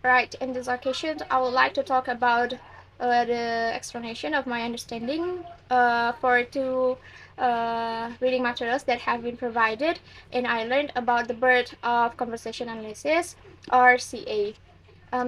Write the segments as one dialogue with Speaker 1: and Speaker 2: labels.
Speaker 1: Right, in this occasion, I would like to talk about the explanation of my understanding for two reading materials that have been provided, and I learned about the birth of conversation analysis, or CA.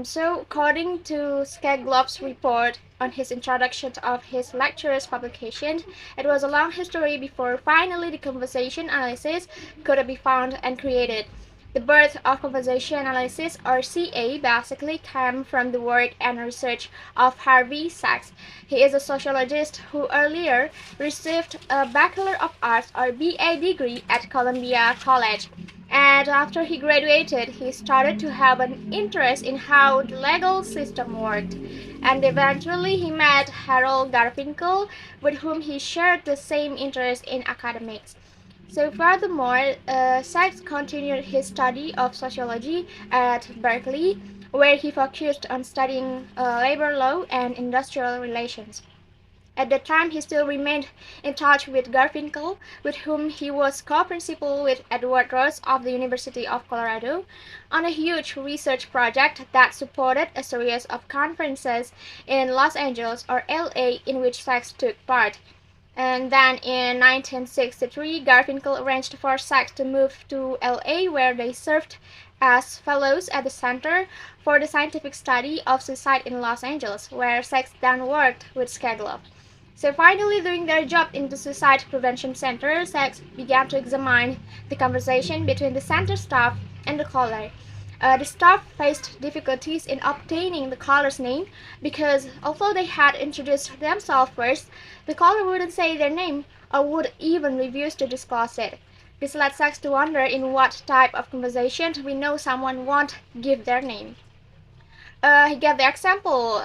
Speaker 1: So, according to Scaglop's report on his introduction of his lecture's publication, it was a long history before finally the conversation analysis could be found and created. The birth of conversation analysis, or CA, basically came from the work and research of Harvey Sachs. He is a sociologist who earlier received a Bachelor of Arts, or BA, degree at Columbia College. And after he graduated, he started to have an interest in how the legal system worked. And eventually, he met Harold Garfinkel, with whom he shared the same interest in academics. So, furthermore, Sachs continued his study of sociology at Berkeley, where he focused on studying labor law and industrial relations. At that time, he still remained in touch with Garfinkel, with whom he was co-principal with Edward Ross of the University of Colorado, on a huge research project that supported a series of conferences in Los Angeles, or LA, in which Sachs took part. And then in 1963, Garfinkel arranged for Sachs to move to LA, where they served as fellows at the Center for the Scientific Study of Suicide in Los Angeles, where Sachs then worked with Scaglov. So finally, doing their job in the Suicide Prevention Center, Sachs began to examine the conversation between the center staff and the caller. The staff faced difficulties in obtaining the caller's name because although they had introduced themselves first, the caller wouldn't say their name or would even refuse to disclose it. This led Sachs to wonder in what type of conversation we know someone won't give their name. He gave the example,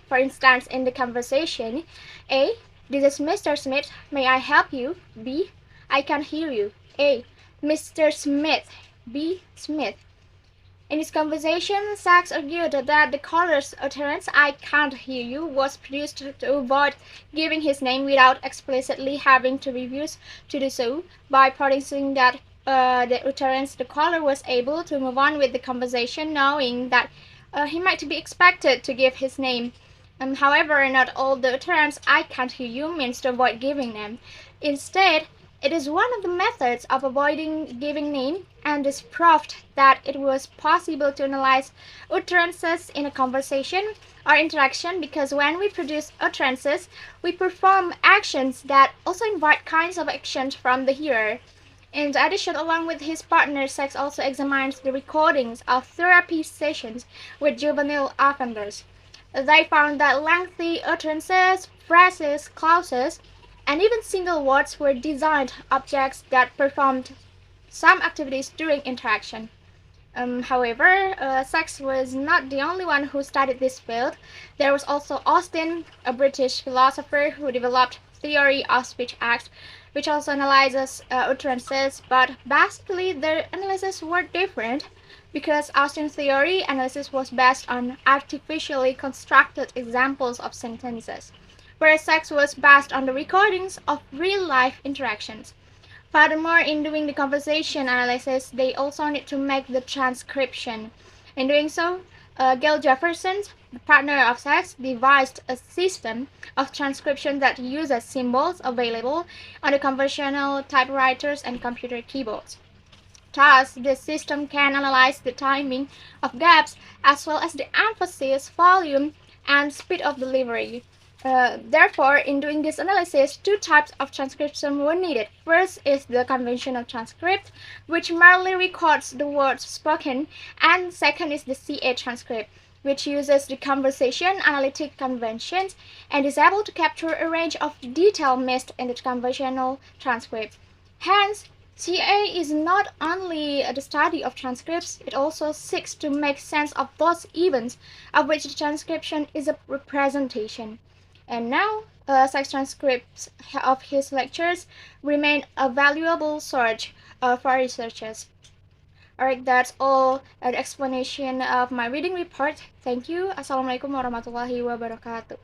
Speaker 1: for instance, in the conversation: A. This is Mr. Smith. May I help you? B. I can hear you. A. Mr. Smith. B. Smith. In his conversation, Sachs argued that the caller's utterance, "I can't hear you," was produced to avoid giving his name without explicitly having to refuse to do so, by producing that the utterance the caller was able to move on with the conversation knowing that he might be expected to give his name. However, not all the utterance "I can't hear you" means to avoid giving them. Instead, it is one of the methods of avoiding giving name, and is proved that it was possible to analyze utterances in a conversation or interaction because when we produce utterances, we perform actions that also invite kinds of actions from the hearer. In addition, along with his partner, Sachs also examines the recordings of therapy sessions with juvenile offenders. They found that lengthy utterances, phrases, clauses, and even single words were designed objects that performed some activities during interaction. However, Sachs was not the only one who studied this field. There was also Austin, a British philosopher who developed theory of speech acts, which also analyzes utterances, but basically their analysis were different because Austin's theory analysis was based on artificially constructed examples of sentences, whereas Sachs was based on the recordings of real-life interactions. Furthermore, in doing the conversation analysis, they also need to make the transcription. In doing so, Gail Jefferson, the partner of Sachs, devised a system of transcription that uses symbols available on the conventional typewriters and computer keyboards. Thus, this system can analyze the timing of gaps as well as the emphasis, volume, and speed of delivery. Therefore, in doing this analysis, two types of transcription were needed. First is the conventional transcript, which merely records the words spoken, and second is the CA transcript, which uses the conversation analytic conventions and is able to capture a range of detail missed in the conventional transcript. Hence, CA is not only the study of transcripts, it also seeks to make sense of those events of which the transcription is a representation. And now, Sachs transcripts of his lectures remain a valuable source for researchers. Alright, that's all the explanation of my reading report. Thank you. Assalamualaikum warahmatullahi wabarakatuh.